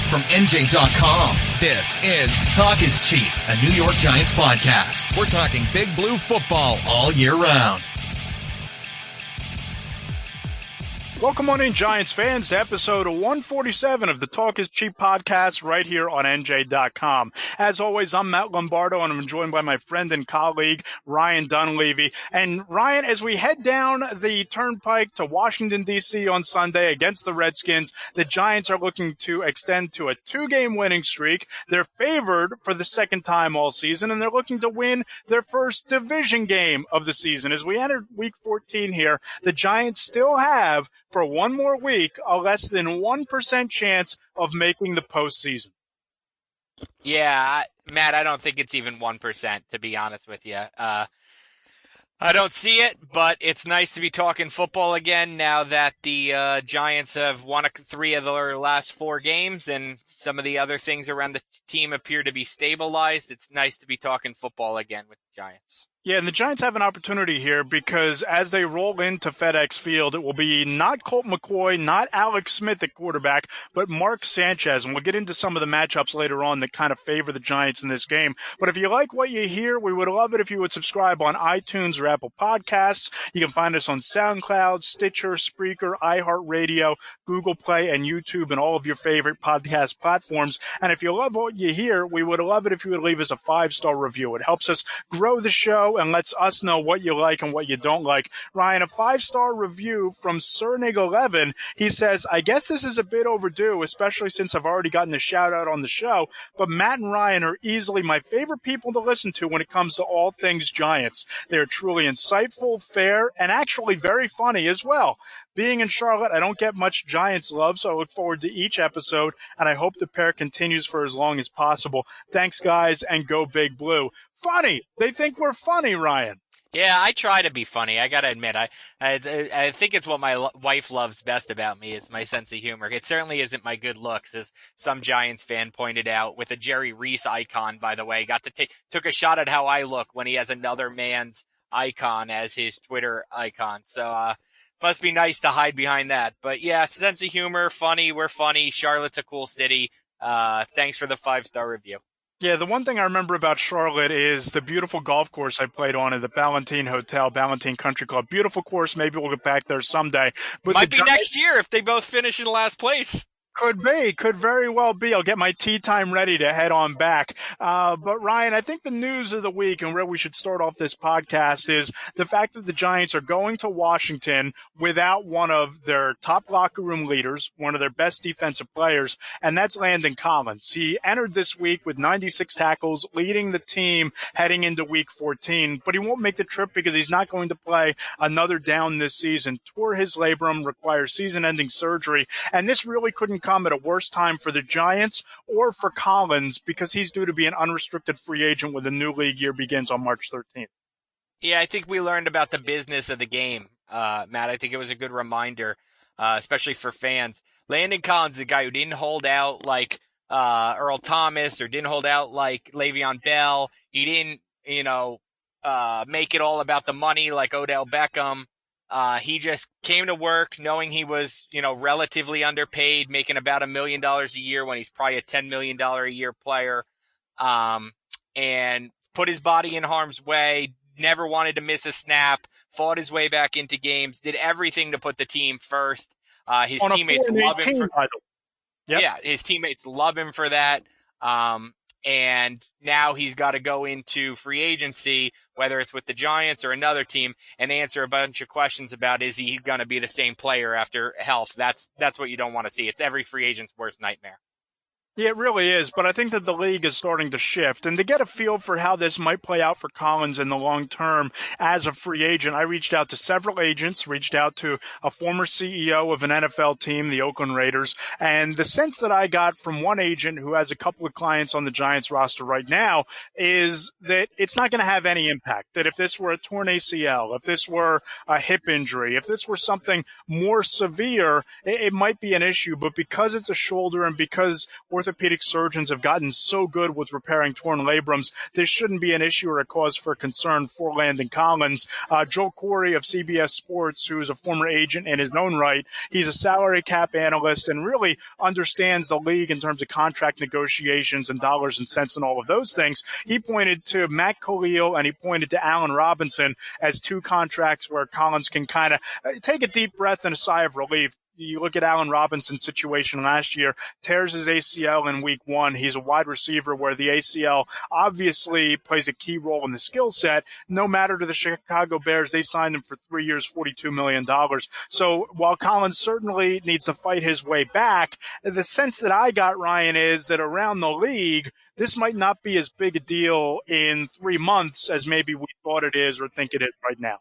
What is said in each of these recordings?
from NJ.com, this is Talk is Cheap, a New York Giants podcast. We're talking Big Blue football all year round. Welcome on in, Giants fans, to episode 147 of the Talk is Cheap podcast right here on NJ.com. As always, I'm Matt Lombardo, and I'm joined by my friend and colleague, Ryan Dunleavy. And Ryan, as we head down the turnpike to Washington, D.C. on Sunday against the Redskins, the Giants are looking to extend to a 2-game winning streak. They're favored for the second time all season, and they're looking to win their first division game of the season. As we enter Week 14 here, the Giants still have, for one more week, a less than 1% chance of making the postseason. Yeah, Matt, I don't think it's even 1%, to be honest with you. I don't see it, but it's nice to be talking football again now that the Giants have won 3 of their last 4 games and some of the other things around the team appear to be stabilized. It's nice to be talking football again with the Giants. Yeah, and the Giants have an opportunity here because as they roll into FedEx Field, it will be not Colt McCoy, not Alex Smith at quarterback, but Mark Sanchez. And we'll get into some of the matchups later on that kind of favor the Giants in this game. But if you like what you hear, we would love it if you would subscribe on iTunes or Apple Podcasts. You can find us on SoundCloud, Stitcher, Spreaker, iHeartRadio, Google Play, and YouTube, and all of your favorite podcast platforms. And if you love what you hear, we would love it if you would leave us a 5-star review. It helps us grow the show and lets us know what you like and what you don't like. Ryan, a 5-star review from Cernig11. He says, I guess this is a bit overdue, especially since I've already gotten a shout out on the show, but Matt and Ryan are easily my favorite people to listen to when it comes to all things Giants. They are truly insightful, fair, and actually very funny as well. Being in Charlotte, I don't get much Giants love, so I look forward to each episode, and I hope the pair continues for as long as possible. Thanks, guys, and go Big Blue. Funny. They think we're funny, Ryan. Yeah, I try to be funny. I got to admit, I think it's what my wife loves best about me is my sense of humor. It certainly isn't my good looks, as some Giants fan pointed out with a Jerry Reese icon, by the way. Took a shot at how I look when he has another man's icon as his Twitter icon. So, must be nice to hide behind that. But yeah, sense of humor, funny. We're funny. Charlotte's a cool city. Thanks for the 5-star review. Yeah, the one thing I remember about Charlotte is the beautiful golf course I played on at the Ballantine Hotel, Ballantine Country Club. Beautiful course. Maybe we'll get back there someday. But might be next year if they both finish in last place. Could be. Could very well be. I'll get my tea time ready to head on back. But, Ryan, I think the news of the week and where we should start off this podcast is the fact that the Giants are going to Washington without one of their top locker room leaders, one of their best defensive players, and that's Landon Collins. He entered this week with 96 tackles, leading the team heading into Week 14, but he won't make the trip because he's not going to play another down this season. Tore his labrum, requires season-ending surgery, and this really couldn't come at a worse time for the Giants or for Collins because he's due to be an unrestricted free agent when the new league year begins on March 13th. Yeah, I think we learned about the business of the game, Matt. I think it was a good reminder, especially for fans. Landon Collins is a guy who didn't hold out like Earl Thomas or didn't hold out like Le'Veon Bell. He didn't, make it all about the money like Odell Beckham. He just came to work knowing he was, relatively underpaid, making about $1 million a year when he's probably a $10 million a year player, and put his body in harm's way, never wanted to miss a snap, fought his way back into games, did everything to put the team first. His teammates love him for Yeah, his teammates love him for that. And now he's got to go into free agency, whether it's with the Giants or another team, and answer a bunch of questions about is he going to be the same player after health. That's what you don't want to see. It's every free agent's worst nightmare. Yeah, it really is, but I think that the league is starting to shift. And to get a feel for how this might play out for Collins in the long term as a free agent, I reached out to several agents, reached out to a former CEO of an NFL team, the Oakland Raiders, and the sense that I got from one agent who has a couple of clients on the Giants roster right now is that it's not going to have any impact, that if this were a torn ACL, if this were a hip injury, if this were something more severe, it might be an issue, but because it's a shoulder and because we're orthopedic surgeons have gotten so good with repairing torn labrums, this shouldn't be an issue or a cause for concern for Landon Collins. Joe Corey of CBS Sports, who is a former agent in his own right, he's a salary cap analyst and really understands the league in terms of contract negotiations and dollars and cents and all of those things. He pointed to Matt Khalil and he pointed to Allen Robinson as two contracts where Collins can kind of take a deep breath and a sigh of relief. You look at Allen Robinson's situation last year, tears his ACL in week 1. He's a wide receiver where the ACL obviously plays a key role in the skill set. No matter to the Chicago Bears, they signed him for 3 years, $42 million. So while Collins certainly needs to fight his way back, the sense that I got, Ryan, is that around the league, this might not be as big a deal in 3 months as maybe we thought it is or think it is right now.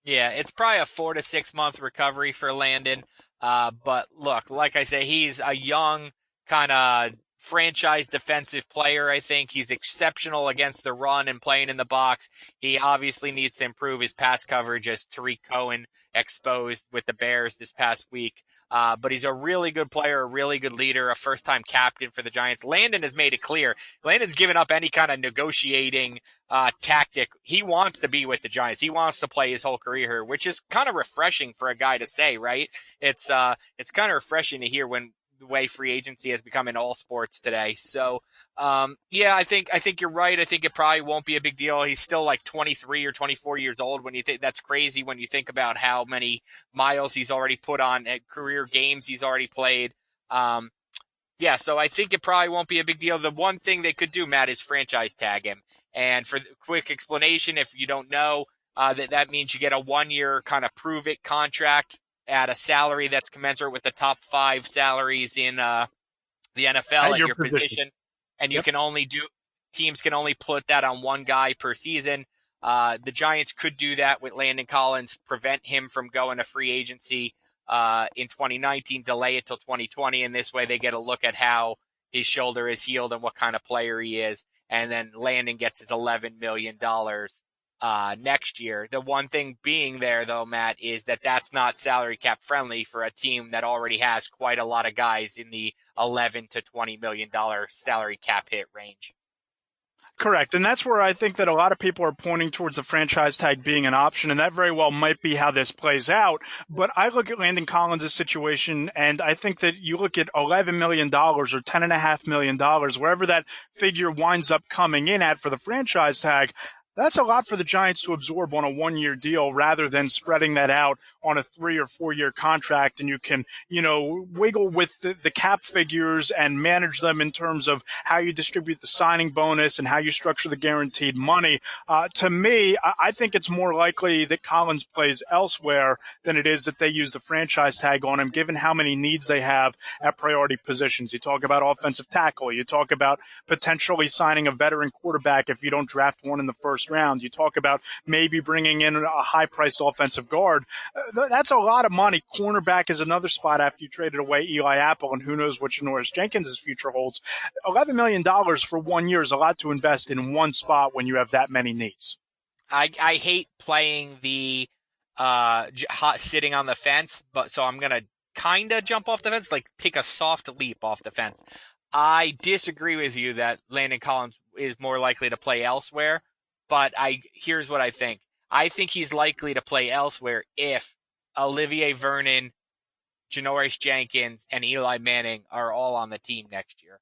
Yeah, it's probably a 4 to 6 month recovery for Landon. But look, like I say, he's a young kind of franchise defensive player. I think he's exceptional against the run and playing in the box. He obviously needs to improve his pass coverage, as Tariq Cohen exposed with the Bears this past week. But he's a really good player, a really good leader, a first-time captain for the Giants. Landon has made it clear. Landon's given up any kind of negotiating tactic. He wants to be with the Giants. He wants to play his whole career here, which is kind of refreshing for a guy to say, right? It's kind of refreshing to hear when the way free agency has become in all sports today. So, yeah, I think you're right. I think it probably won't be a big deal. He's still like 23 or 24 years old. When you think that's crazy when you think about how many miles he's already put on at career games he's already played. Yeah, so I think it probably won't be a big deal. The one thing they could do, Matt, is franchise tag him. And for the quick explanation, if you don't know, that means you get a 1-year kind of prove it contract at a salary that's commensurate with the top 5 salaries in the NFL at your position. And you can only teams can only put that on one guy per season. The Giants could do that with Landon Collins, prevent him from going to free agency in 2019, delay it till 2020. And this way they get a look at how his shoulder is healed and what kind of player he is. And then Landon gets his $11 million next year. The one thing being there, though, Matt, is that that's not salary cap friendly for a team that already has quite a lot of guys in the $11 to $20 million salary cap hit range. Correct. And that's where I think that a lot of people are pointing towards the franchise tag being an option, and that very well might be how this plays out. But I look at Landon Collins' situation, and I think that you look at $11 million or $10.5 million, wherever that figure winds up coming in at for the franchise tag. That's a lot for the Giants to absorb on a 1-year deal rather than spreading that out on a 3 or 4 year contract. And you can, wiggle with the cap figures and manage them in terms of how you distribute the signing bonus and how you structure the guaranteed money. To me, I think it's more likely that Collins plays elsewhere than it is that they use the franchise tag on him, given how many needs they have at priority positions. You talk about offensive tackle. You talk about potentially signing a veteran quarterback if you don't draft one in the first round. You talk about maybe bringing in a high-priced offensive guard. That's a lot of money. Cornerback is another spot after you traded away Eli Apple, and who knows what Janoris Jenkins' future holds. $11 million for 1 year is a lot to invest in one spot when you have that many needs. I hate playing the sitting on the fence, so I'm going to kind of jump off the fence, like take a soft leap off the fence. I disagree with you that Landon Collins is more likely to play elsewhere. But here's what I think. I think he's likely to play elsewhere if Olivier Vernon, Janoris Jenkins, and Eli Manning are all on the team next year.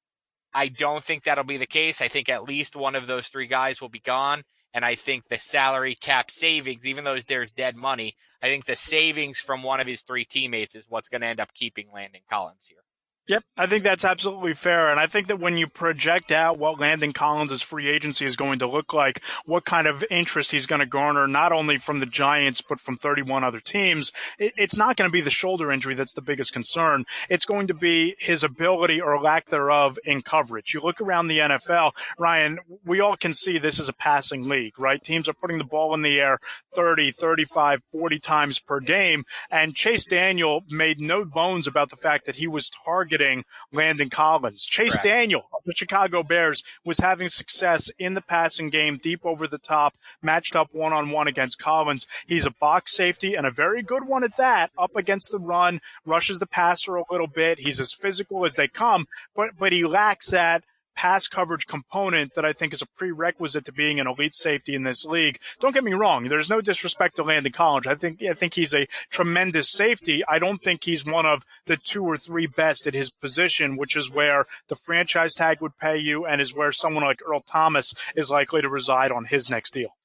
I don't think that'll be the case. I think at least one of those 3 guys will be gone. And I think the salary cap savings, even though there's dead money, I think the savings from one of his 3 teammates is what's going to end up keeping Landon Collins here. Yep, I think that's absolutely fair. And I think that when you project out what Landon Collins' free agency is going to look like, what kind of interest he's going to garner, not only from the Giants, but from 31 other teams, it's not going to be the shoulder injury that's the biggest concern. It's going to be his ability or lack thereof in coverage. You look around the NFL, Ryan, we all can see this is a passing league, right? Teams are putting the ball in the air 30, 35, 40 times per game. And Chase Daniel made no bones about the fact that he was targeted targeting Landon Collins. Chase Correct. Daniel of the Chicago Bears was having success in the passing game, deep over the top, matched up one-on-one against Collins. He's a box safety and a very good one at that, up against the run, rushes the passer a little bit. He's as physical as they come, but he lacks that pass coverage component that I think is a prerequisite to being an elite safety in this league. Don't get me wrong. There's no disrespect to Landon Collins. I think he's a tremendous safety. I don't think he's one of the 2 or 3 best at his position, which is where the franchise tag would pay you and is where someone like Earl Thomas is likely to reside on his next deal.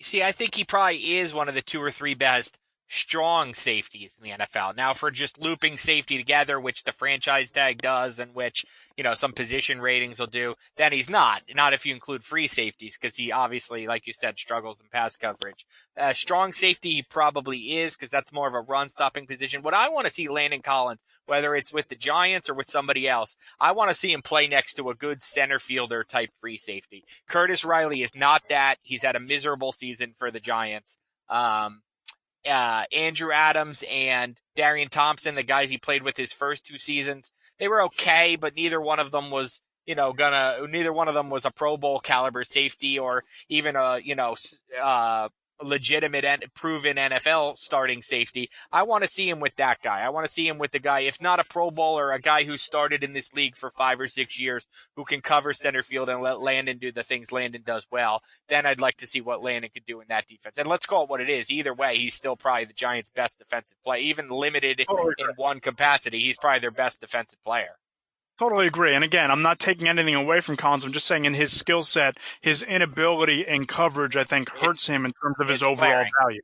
See, I think he probably is one of the 2 or 3 best strong safeties in the NFL. Now, for just looping safety together, which the franchise tag does and which, some position ratings will do, then he's not. Not if you include free safeties, because he obviously, like you said, struggles in pass coverage. Strong safety he probably is, because that's more of a run-stopping position. What I want to see Landon Collins, whether it's with the Giants or with somebody else, I want to see him play next to a good center fielder type free safety. Curtis Riley is not that. He's had a miserable season for the Giants. Andrew Adams and Darian Thompson, the guys he played with his first 2 seasons, they were okay, but neither one of them was, neither one of them was a Pro Bowl caliber safety or even a, legitimate and proven NFL starting safety. I want to see him with that guy. I want to see him with the guy, if not a Pro Bowler, a guy who started in this league for 5 or 6 years, who can cover center field and let Landon do the things Landon does well. Then I'd like to see what Landon could do in that defense. And let's call it what it is. Either way, he's still probably the Giants' best defensive player. Even limited in one capacity, he's probably their best defensive player. Totally agree. And again, I'm not taking anything away from Collins. I'm just saying in his skill set, his inability in coverage, I think, hurts him in terms of his overall value.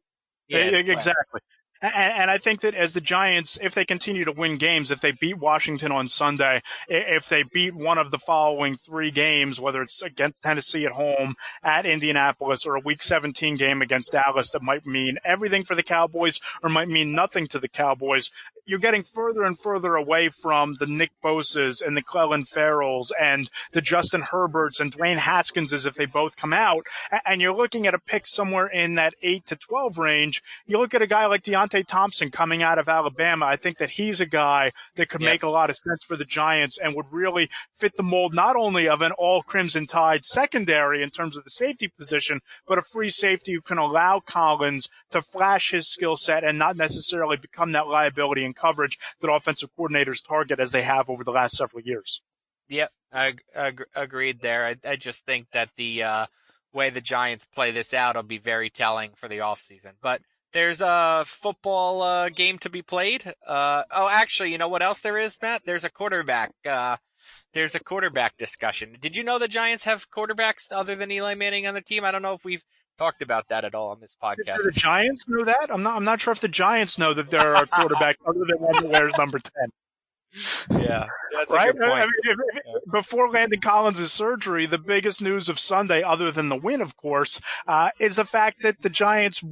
Yeah, exactly. And I think that as the Giants, if they continue to win games, if they beat Washington on Sunday, if they beat one of the following 3 games, whether it's against Tennessee at home, at Indianapolis, or a Week 17 game against Dallas that might mean everything for the Cowboys or might mean nothing to the Cowboys, you're getting further and further away from the Nick Bosas and the Clelin Ferrells and the Justin Herberts and Dwayne Haskinses if they both come out. And you're looking at a pick somewhere in that 8 to 12 range. You look at a guy like Deontay Thompson coming out of Alabama. I think that he's a guy that could make a lot of sense for the Giants and would really fit the mold not only of an all Crimson Tide secondary in terms of the safety position, but a free safety who can allow Collins to flash his skill set and not necessarily become that liability in coverage that offensive coordinators target as they have over the last several years. Yep, I agreed there. I just think that the way the Giants play this out will be very telling for the offseason. But there's a football game to be played. Actually, you know what else there is, Matt? There's a quarterback. There's a quarterback discussion. Did you know the Giants have quarterbacks other than Eli Manning on the team? I don't know if we've talked about that at all on this podcast. Do the Giants know that? I'm not sure if the Giants know that there are quarterbacks other than one who wears number 10. Yeah, that's right? a good point. I mean, before Landon Collins' surgery, the biggest news of Sunday, other than the win, of course, is the fact that the Giants,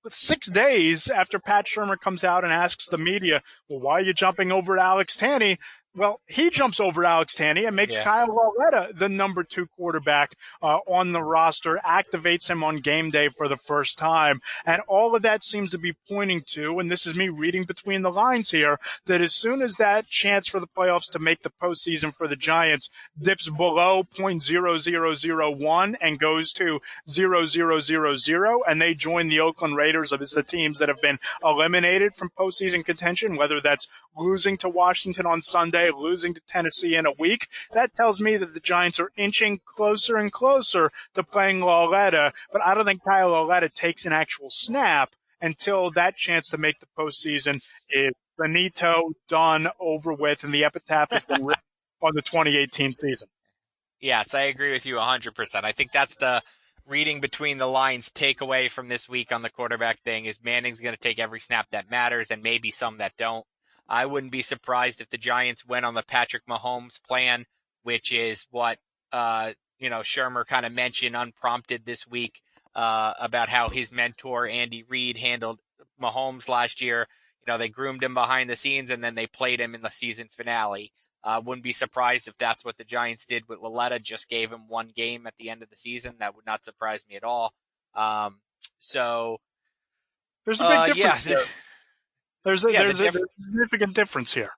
6 days after Pat Shurmur comes out and asks the media, well, why are you jumping over to Alex Tanney? Well, he jumps over Alex Tanney and makes Kyle Lauletta the number 2 quarterback on the roster, activates him on game day for the first time. And all of that seems to be pointing to, and this is me reading between the lines here, that as soon as that chance for the playoffs to make the postseason for the Giants dips below .0001 and goes to 0.0000, and they join the Oakland Raiders as the teams that have been eliminated from postseason contention, whether that's losing to Washington on Sunday, losing to Tennessee in a week, that tells me that the Giants are inching closer and closer to playing Lauletta, but I don't think Kyle Lauletta takes an actual snap until that chance to make the postseason is finito, done, over with, and the epitaph has been written on the 2018 season. Yes, I agree with you 100%. I think that's the reading between the lines takeaway from this week on the quarterback thing is Manning's going to take every snap that matters and maybe some that don't. I wouldn't be surprised if the Giants went on the Patrick Mahomes plan, which is what, Shurmur kind of mentioned unprompted this week, about how his mentor, Andy Reid, handled Mahomes last year. They groomed him behind the scenes and then they played him in the season finale. Wouldn't be surprised if that's what the Giants did with Lauletta, just gave him 1 game at the end of the season. That would not surprise me at all. There's a big difference there. There's a significant difference here.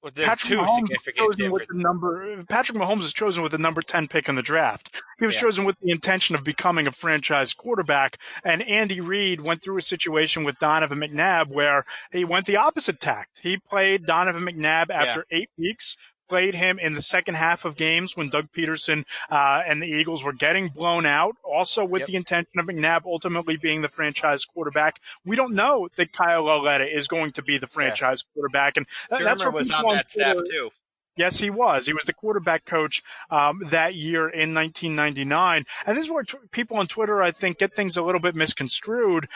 Well, there's two significant differences. Patrick Mahomes is chosen with the number 10 pick in the draft. He was chosen with the intention of becoming a franchise quarterback. And Andy Reid went through a situation with Donovan McNabb where he went the opposite tact. He played Donovan McNabb after 8 weeks, played him in the second half of games when Doug Peterson and the Eagles were getting blown out, also with the intention of McNabb ultimately being the franchise quarterback. We don't know that Kyle Lauletta is going to be the franchise quarterback. And that's what was on that staff too. Yes, he was. He was the quarterback coach that year in 1999. And this is where people on Twitter, I think, get things a little bit misconstrued.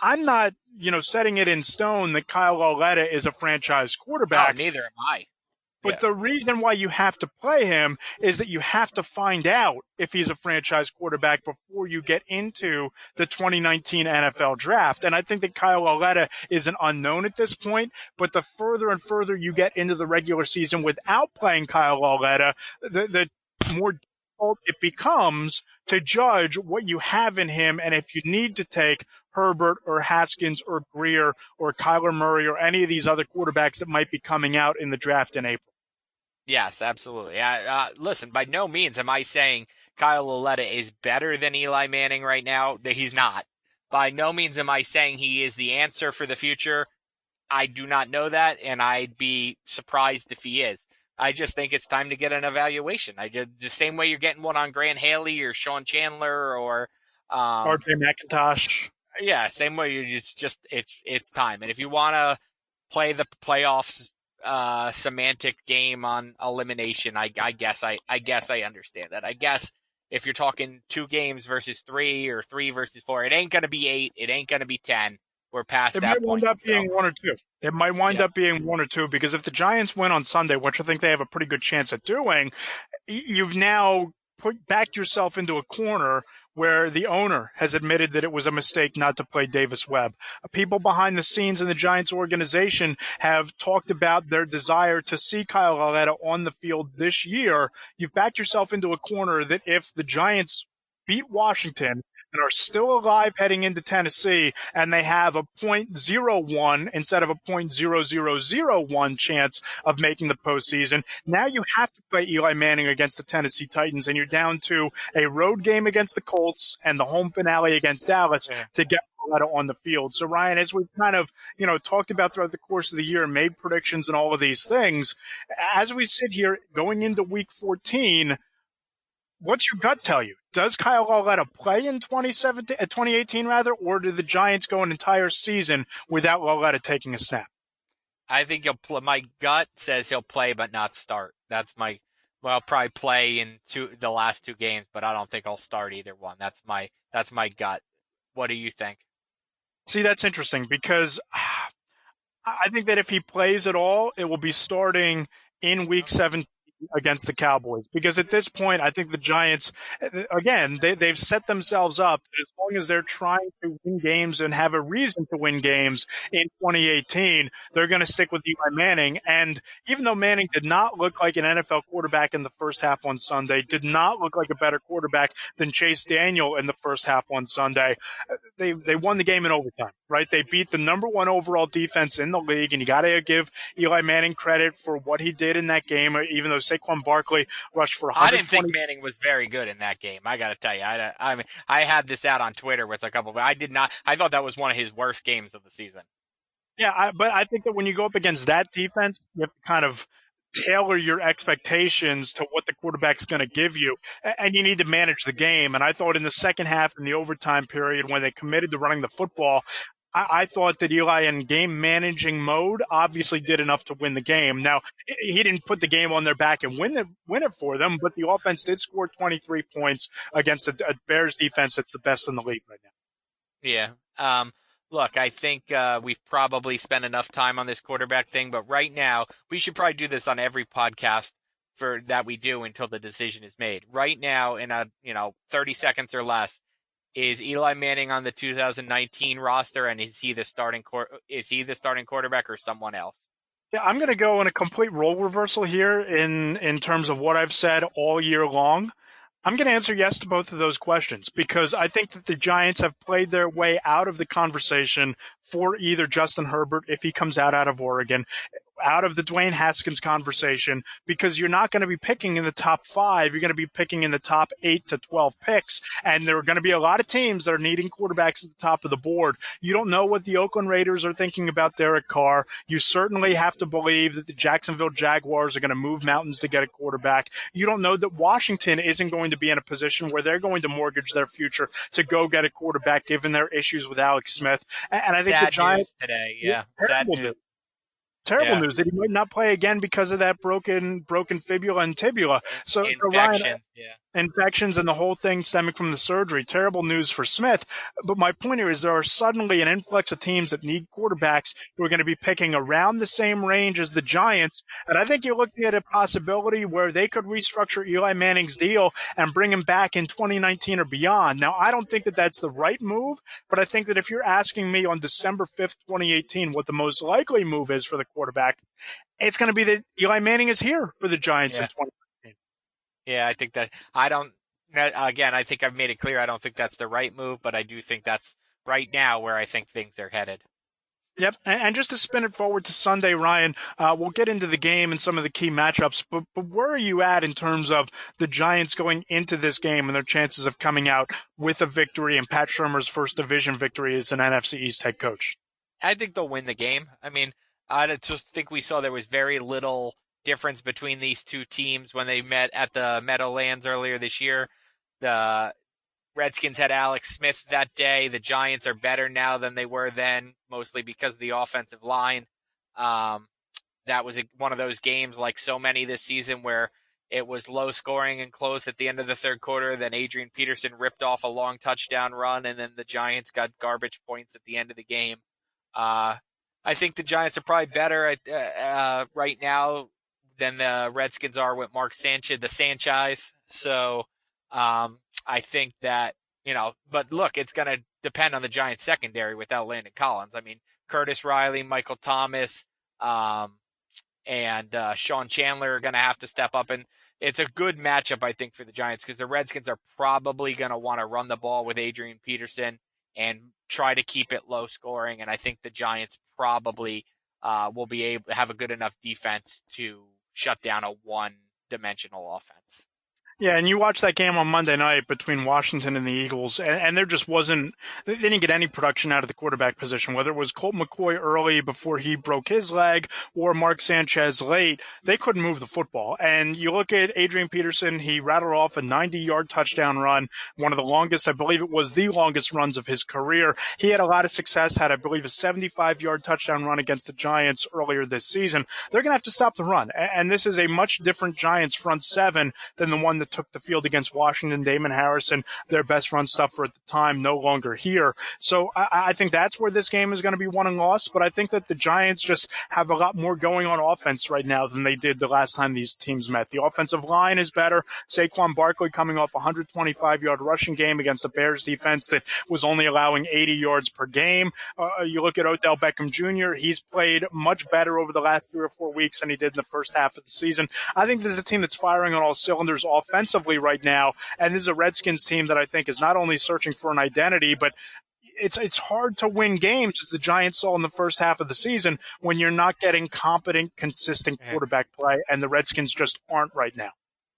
I'm not, setting it in stone that Kyle Lauletta is a franchise quarterback. No, neither am I. But the reason why you have to play him is that you have to find out if he's a franchise quarterback before you get into the 2019 NFL draft. And I think that Kyle Lauletta is an unknown at this point. But the further and further you get into the regular season without playing Kyle Lauletta, the more difficult it becomes to judge what you have in him. And if you need to take Herbert or Haskins or Greer or Kyler Murray or any of these other quarterbacks that might be coming out in the draft in April. Yes, absolutely. Listen, by no means am I saying Kyle Lauletta is better than Eli Manning right now. He's not. By no means am I saying he is the answer for the future. I do not know that, and I'd be surprised if he is. I just think it's time to get an evaluation. The same way you're getting one on Grant Haley or Sean Chandler or RJ McIntosh. Yeah, same way. It's time. And if you want to play the playoffs semantic game on elimination, I guess I understand that. I guess if you're talking 2 games versus 3 or 3 versus 4, it ain't going to be 8. It ain't going to be 10. We're past that point. It might wind up being 1 or 2. It might wind up being 1 or 2 because if the Giants win on Sunday, which I think they have a pretty good chance at doing, you've now backed yourself into a corner where the owner has admitted that it was a mistake not to play Davis Webb. People behind the scenes in the Giants organization have talked about their desire to see Kyle Lauletta on the field this year. You've backed yourself into a corner that if the Giants beat Washington and are still alive heading into Tennessee, and they have a .01 instead of a .0001 chance of making the postseason. Now you have to play Eli Manning against the Tennessee Titans, and you're down to a road game against the Colts and the home finale against Dallas to get on the field. So, Ryan, as we've kind of, talked about throughout the course of the year, made predictions and all of these things, as we sit here going into Week 14, what's your gut tell you? Does Kyle Lauletta play in 2018, or did the Giants go an entire season without Lauletta taking a snap? I think he'll play. My gut says he'll play but not start. I'll probably play in the last 2 games, but I don't think I'll start either one. That's my gut. What do you think? See, that's interesting because I think that if he plays at all, it will be starting in Week 17 against the Cowboys, because at this point, I think the Giants, again, they've set themselves up as long as they're trying to win games and have a reason to win games in 2018, they're going to stick with Eli Manning. And even though Manning did not look like an NFL quarterback in the first half on Sunday, did not look like a better quarterback than Chase Daniel in the first half on Sunday, they won the game in overtime, right? They beat the number 1 overall defense in the league, and you got to give Eli Manning credit for what he did in that game, even though Saquon Barkley rushed for 120. I didn't think Manning was very good in that game. I got to tell you, I had this out on Twitter with a couple, but I did not. I thought that was one of his worst games of the season. Yeah, but I think that when you go up against that defense, you have to kind of tailor your expectations to what the quarterback's going to give you, and you need to manage the game. And I thought in the second half, in the overtime period, when they committed to running the football, I thought that Eli, in game managing mode, obviously did enough to win the game. Now, he didn't put the game on their back and win it for them, but the offense did score 23 points against a Bears defense that's the best in the league right now. Yeah. Look, I think we've probably spent enough time on this quarterback thing, but right now, we should probably do this on every podcast that we do until the decision is made. Right now, in 30 seconds or less, is Eli Manning on the 2019 roster, and is he the starting quarterback or someone else? Yeah, I'm going to go in a complete role reversal here in terms of what I've said all year long. I'm going to answer yes to both of those questions because I think that the Giants have played their way out of the conversation for either Justin Herbert, if he comes out of Oregon, out of the Dwayne Haskins conversation because you're not going to be picking in the top 5. You're going to be picking in the top 8 to 12 picks. And there are going to be a lot of teams that are needing quarterbacks at the top of the board. You don't know what the Oakland Raiders are thinking about Derek Carr. You certainly have to believe that the Jacksonville Jaguars are going to move mountains to get a quarterback. You don't know that Washington isn't going to be in a position where they're going to mortgage their future to go get a quarterback given their issues with Alex Smith. And I think Sad the Giants news today. Yeah. Sad news. Terrible news that he might not play again because of that broken fibula and tibula. So Infection. infections and the whole thing stemming from the surgery. Terrible news for Smith. But my point here is there are suddenly an influx of teams that need quarterbacks who are going to be picking around the same range as the Giants. And I think you're looking at a possibility where they could restructure Eli Manning's deal and bring him back in 2019 or beyond. Now, I don't think that that's the right move, but I think that if you're asking me on December 5th, 2018, what the most likely move is for the quarterback, it's going to be that Eli Manning is here for the Giants in 2019. Yeah, I think that I think I've made it clear I don't think that's the right move, but I do think that's right now where I think things are headed. Yep, and just to spin it forward to Sunday, Ryan, we'll get into the game and some of the key matchups, but where are you at in terms of the Giants going into this game and their chances of coming out with a victory and Pat Shurmur's first division victory as an NFC East head coach? I think they'll win the game. I mean, I just think we saw there was very little difference between these two teams when they met at the Meadowlands earlier this year. The Redskins had Alex Smith that day. The Giants are better now than they were then, mostly because of the offensive line. That was one of those games, like so many this season, where it was low scoring and close at the end of the third quarter. Then Adrian Peterson ripped off a long touchdown run, and then the Giants got garbage points at the end of the game. I think the Giants are probably better right now than the Redskins are with Mark Sanchez, the Sanchez. So I think that, but look, it's going to depend on the Giants secondary without Landon Collins. I mean, Curtis Riley, Michael Thomas, and Sean Chandler are going to have to step up. And it's a good matchup, I think, for the Giants because the Redskins are probably going to want to run the ball with Adrian Peterson and try to keep it low scoring. And I think the Giants probably will be able to have a good enough defense to shut down a one-dimensional offense. Yeah, and you watched that game on Monday night between Washington and the Eagles, and there just wasn't – they didn't get any production out of the quarterback position. Whether it was Colt McCoy early before he broke his leg or Mark Sanchez late, they couldn't move the football. And you look at Adrian Peterson, he rattled off a 90-yard touchdown run, one of the longest – I believe it was the longest runs of his career. He had a lot of success, had, I believe, a 75-yard touchdown run against the Giants earlier this season. They're going to have to stop the run, and this is a much different Giants front seven than the one that took the field against Washington. Damon Harrison, their best run stuffer at the time, no longer here. So I think that's where this game is going to be won and lost, but I think that the Giants just have a lot more going on offense right now than they did the last time these teams met. The offensive line is better. Saquon Barkley coming off a 125-yard rushing game against a Bears defense that was only allowing 80 yards per game. You look at Odell Beckham Jr., he's played much better over the last 3 or 4 weeks than he did in the first half of the season. I think this is a team that's firing on all cylinders offensively right now, and this is a Redskins team that I think is not only searching for an identity, but it's hard to win games, as the Giants saw in the first half of the season, when you're not getting competent, consistent quarterback play, and the Redskins just aren't right now.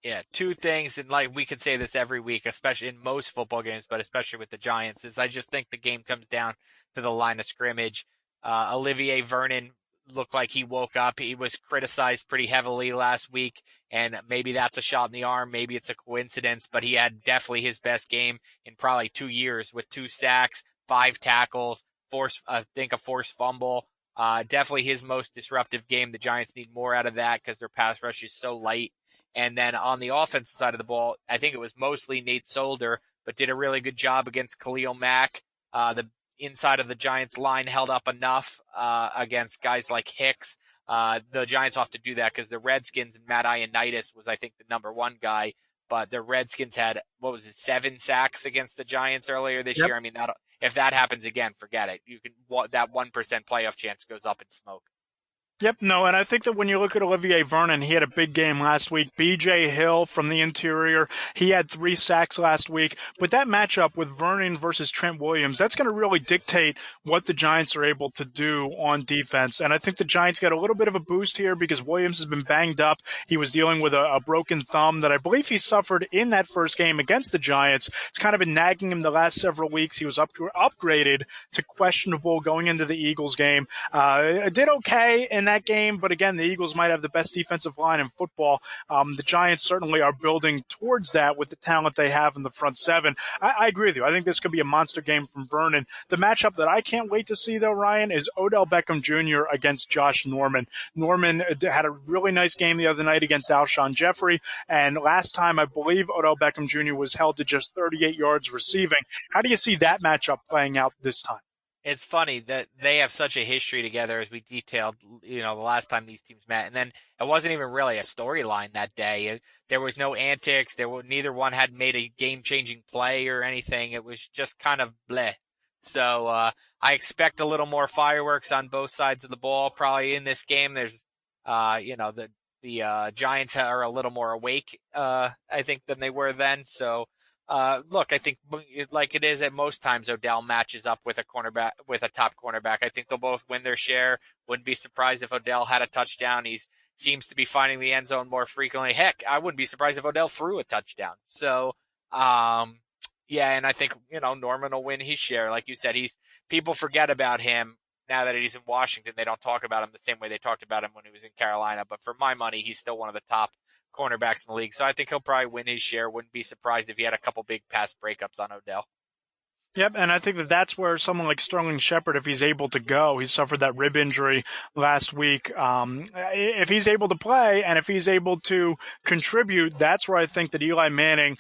Yeah, two things, and like we could say this every week, especially in most football games, but especially with the Giants, is I just think the game comes down to the line of scrimmage. Olivier Vernon looked like he woke up. He was criticized pretty heavily last week, and maybe that's a shot in the arm. Maybe it's a coincidence, but he had definitely his best game in probably 2 years with 2 sacks, 5 tackles, a forced fumble. Definitely his most disruptive game. The Giants need more out of that because their pass rush is so light. And then on the offensive side of the ball, I think it was mostly Nate Solder, but did a really good job against Khalil Mack. The inside of the Giants line held up enough against guys like Hicks. The Giants have to do that because the Redskins and Matt Ioannidis was, I think, the number 1 guy. But the Redskins had, 7 sacks against the Giants earlier this year. I mean, if that happens again, forget it. That 1% playoff chance goes up in smoke. Yep, no, and I think that when you look at Olivier Vernon, he had a big game last week. B.J. Hill from the interior, he had 3 sacks last week. But that matchup with Vernon versus Trent Williams, that's going to really dictate what the Giants are able to do on defense. And I think the Giants got a little bit of a boost here because Williams has been banged up. He was dealing with a broken thumb that I believe he suffered in that first game against the Giants. It's kind of been nagging him the last several weeks. He was upgraded to questionable going into the Eagles game. Did okay in that game, but again, the Eagles might have the best defensive line in football. The Giants certainly are building towards that with the talent they have in the front seven. I agree with you. I think this could be a monster game from Vernon. The matchup that I can't wait to see, though, Ryan, is Odell Beckham Jr. against Josh Norman. Norman had a really nice game the other night against Alshon Jeffrey, and last time I believe Odell Beckham Jr. was held to just 38 yards receiving. How do you see that matchup playing out this time? It's funny that they have such a history together, as we detailed, the last time these teams met. And then it wasn't even really a storyline that day. There was no antics. Neither one had made a game-changing play or anything. It was just kind of bleh. So I expect a little more fireworks on both sides of the ball probably in this game. There's, the Giants are a little more awake, I think, than they were then. So. Look, I think like it is at most times, Odell matches up with a top cornerback. I think they'll both win their share. Wouldn't be surprised if Odell had a touchdown. He seems to be finding the end zone more frequently. Heck, I wouldn't be surprised if Odell threw a touchdown. So, yeah, and I think, Norman will win his share. Like you said, people forget about him now that he's in Washington. They don't talk about him the same way they talked about him when he was in Carolina. But for my money, he's still one of the top cornerbacks in the league. So I think he'll probably win his share. Wouldn't be surprised if he had a couple big pass breakups on Odell. Yep, and I think that that's where someone like Sterling Shepard, if he's able to go, he suffered that rib injury last week. If he's able to play and if he's able to contribute, that's where I think that Eli Manning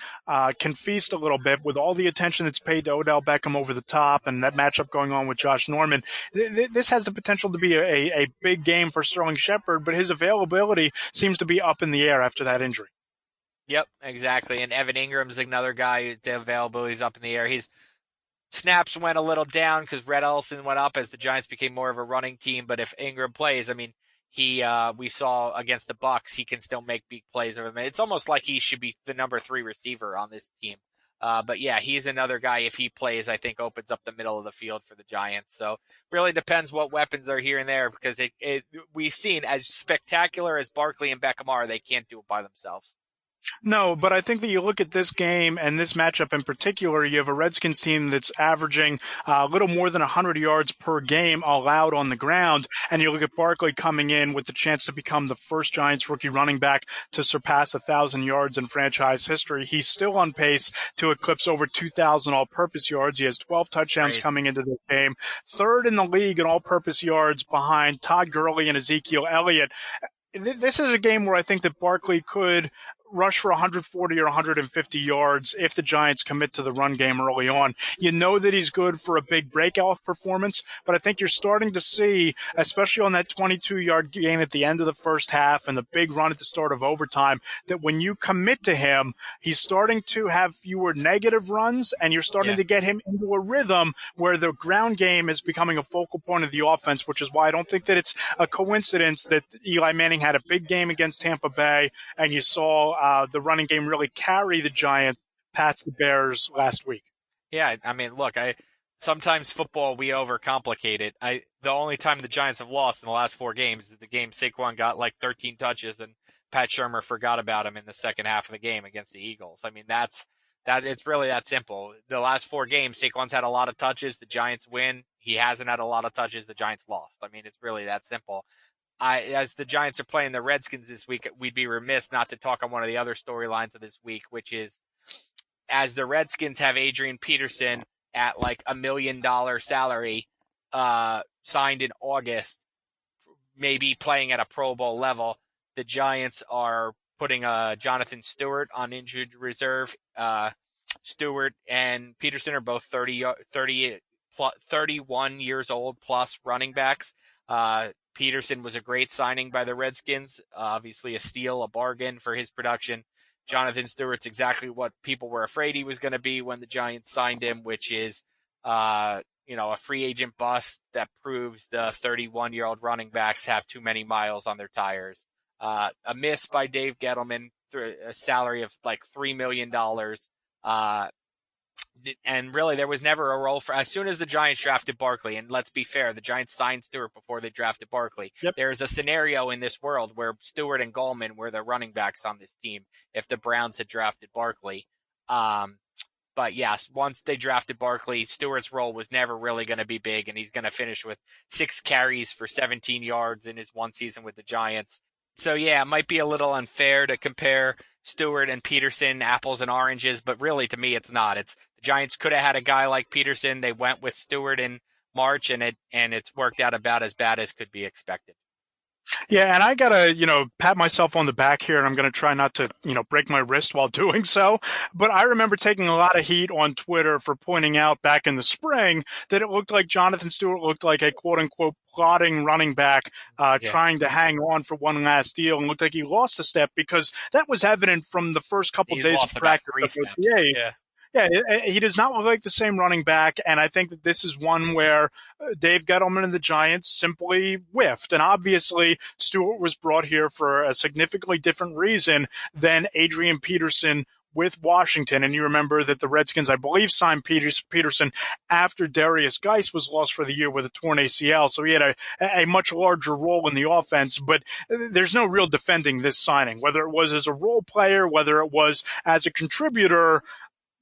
can feast a little bit with all the attention that's paid to Odell Beckham over the top and that matchup going on with Josh Norman. This has the potential to be a big game for Sterling Shepard, but his availability seems to be up in the air after that injury. Yep, exactly. And Evan Ingram's another guy whose availability is up in the air. His snaps went a little down because Red Ellison went up as the Giants became more of a running team. But if Ingram plays, I mean, we saw against the Bucs, he can still make big plays over them. It's almost like he should be the number 3 receiver on this team. But yeah, he's another guy. If he plays, I think opens up the middle of the field for the Giants. So really depends what weapons are here and there because we've seen as spectacular as Barkley and Beckham are, they can't do it by themselves. No, but I think that you look at this game and this matchup in particular, you have a Redskins team that's averaging a little more than 100 yards per game allowed on the ground, and you look at Barkley coming in with the chance to become the first Giants rookie running back to surpass 1,000 yards in franchise history. He's still on pace to eclipse over 2,000 all-purpose yards. He has 12 touchdowns coming into this game, third in the league in all-purpose yards behind Todd Gurley and Ezekiel Elliott. This is a game where I think that Barkley could rush for 140 or 150 yards if the Giants commit to the run game early on. You know that he's good for a big breakout performance, but I think you're starting to see, especially on that 22-yard gain at the end of the first half and the big run at the start of overtime, that when you commit to him, he's starting to have fewer negative runs, and you're starting to get him into a rhythm where the ground game is becoming a focal point of the offense, which is why I don't think that it's a coincidence that Eli Manning had a big game against Tampa Bay, and you saw the running game really carry the Giants past the Bears last week. Yeah, I mean, look, sometimes football, we overcomplicate it. The only time the Giants have lost in the last 4 games is the game Saquon got like 13 touches and Pat Shurmur forgot about him in the second half of the game against the Eagles. I mean, it's really that simple. The last 4 games, Saquon's had a lot of touches. The Giants win. He hasn't had a lot of touches. The Giants lost. I mean, it's really that simple. As the Giants are playing the Redskins this week, we'd be remiss not to talk on one of the other storylines of this week, which is as the Redskins have Adrian Peterson at like $1 million salary signed in August, maybe playing at a Pro Bowl level, the Giants are putting Jonathan Stewart on injured reserve. Stewart and Peterson are both 31 years old plus running backs. Peterson was a great signing by the Redskins, obviously a steal, a bargain for his production. Jonathan Stewart's exactly what people were afraid he was going to be when the Giants signed him, which is a free agent bust that proves the 31-year-old running backs have too many miles on their tires. A miss by Dave Gettleman through a salary of like $3 million. And really, there was never a role for, as soon as the Giants drafted Barkley, and let's be fair, the Giants signed Stewart before they drafted Barkley. Yep. There is a scenario in this world where Stewart and Goldman were the running backs on this team if the Browns had drafted Barkley. But yes, once they drafted Barkley, Stewart's role was never really going to be big, and he's going to finish with 6 carries for 17 yards in his one season with the Giants. So yeah, it might be a little unfair to compare Stewart and Peterson, apples and oranges, but really to me it's not. It's the Giants could have had a guy like Peterson. They went with Stewart in March, and it's worked out about as bad as could be expected. Yeah, and I gotta, pat myself on the back here, and I'm gonna try not to, break my wrist while doing so. But I remember taking a lot of heat on Twitter for pointing out back in the spring that it looked like Jonathan Stewart looked like a quote-unquote plodding running back trying to hang on for one last deal, and looked like he lost a step because that was evident from the first couple days of practice. Yeah, he does not look like the same running back, and I think that this is one where Dave Gettleman and the Giants simply whiffed. And obviously, Stewart was brought here for a significantly different reason than Adrian Peterson with Washington. And you remember that the Redskins, I believe, signed Peterson after Darius Geis was lost for the year with a torn ACL. So he had a much larger role in the offense. But there's no real defending this signing, whether it was as a role player, whether it was as a contributor.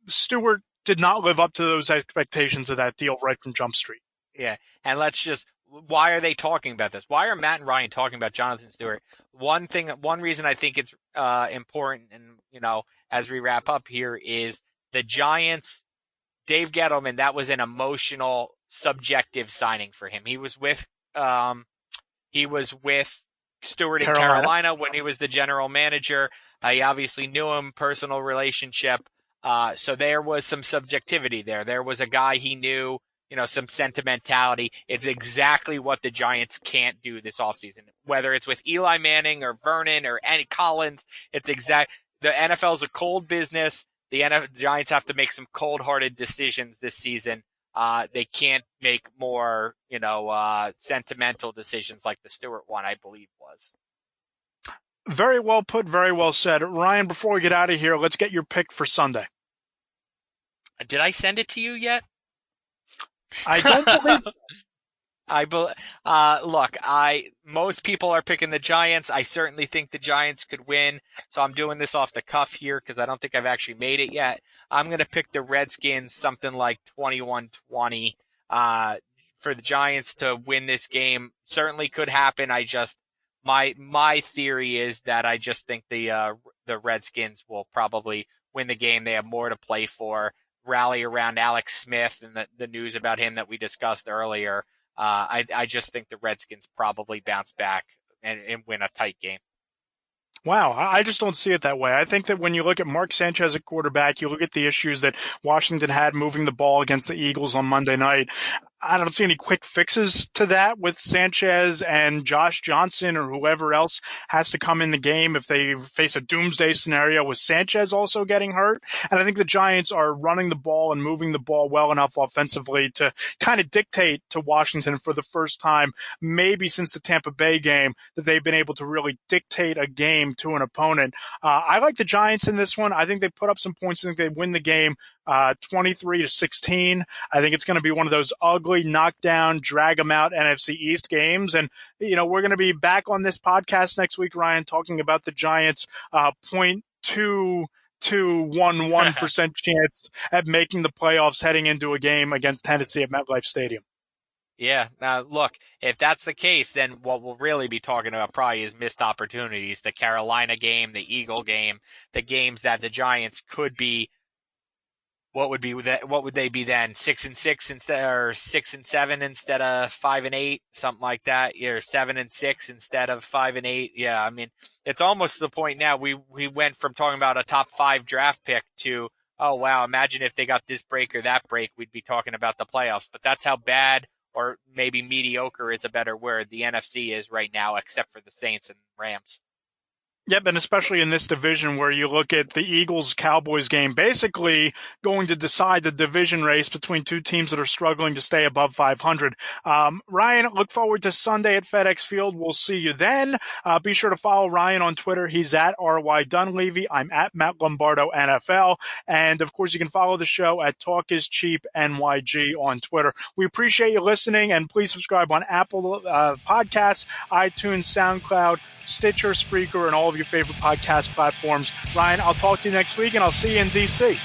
Stewart did not live up to those expectations of that deal right from Jump Street. Yeah, and why are they talking about this? Why are Matt and Ryan talking about Jonathan Stewart? One reason I think it's important, and as we wrap up here, is the Giants. Dave Gettleman, that was an emotional, subjective signing for him. He was with Stewart in Carolina when he was the general manager. He obviously knew him, personal relationship. So there was some subjectivity there. There was a guy he knew, some sentimentality. It's exactly what the Giants can't do this offseason. Whether it's with Eli Manning or Vernon or any Collins, the NFL is a cold business. The Giants have to make some cold-hearted decisions this season. They can't make more, sentimental decisions like the Stewart one, I believe, was. Very well put, very well said. Ryan, before we get out of here, let's get your pick for Sunday. Did I send it to you yet? I don't believe. Look, most people are picking the Giants. I certainly think the Giants could win. So I'm doing this off the cuff here because I don't think I've actually made it yet. I'm going to pick the Redskins something like 21-20. For the Giants to win this game certainly could happen. My theory is that I just think the Redskins will probably win the game. They have more to play for. Rally around Alex Smith and the news about him that we discussed earlier. I just think the Redskins probably bounce back and win a tight game. Wow, I just don't see it that way. I think that when you look at Mark Sanchez at quarterback, you look at the issues that Washington had moving the ball against the Eagles on Monday night. I don't see any quick fixes to that with Sanchez and Josh Johnson or whoever else has to come in the game if they face a doomsday scenario with Sanchez also getting hurt. And I think the Giants are running the ball and moving the ball well enough offensively to kind of dictate to Washington for the first time, maybe since the Tampa Bay game, that they've been able to really dictate a game to an opponent. I like the Giants in this one. I think they put up some points. I think they win the game 23-16. I think it's going to be one of those ugly knockdown, drag them out NFC East games. And, we're going to be back on this podcast next week, Ryan, talking about the Giants 0.2211% chance at making the playoffs heading into a game against Tennessee at MetLife Stadium. Yeah. Now, look, if that's the case, then what we'll really be talking about probably is missed opportunities. The Carolina game, the Eagle game, the games that the Giants could be. What would they be then? 6-6 instead, or 6-7 instead of 5-8, something like that. Or 7-6 instead of 5-8. Yeah, I mean, it's almost the point now. We went from talking about a top 5 draft pick to, oh wow, imagine if they got this break or that break, we'd be talking about the playoffs. But that's how bad, or maybe mediocre is a better word, the NFC is right now, except for the Saints and Rams. Yep, and especially in this division where you look at the Eagles-Cowboys game, basically going to decide the division race between two teams that are struggling to stay above 500. Ryan, look forward to Sunday at FedEx Field. We'll see you then. Be sure to follow Ryan on Twitter. He's at RY Dunleavy. I'm at Matt Lombardo NFL. And, of course, you can follow the show at Talk is Cheap NYG on Twitter. We appreciate you listening, and please subscribe on Apple Podcasts, iTunes, SoundCloud, Stitcher, Spreaker, and all of your favorite podcast platforms. Ryan, I'll talk to you next week, and I'll see you in D.C.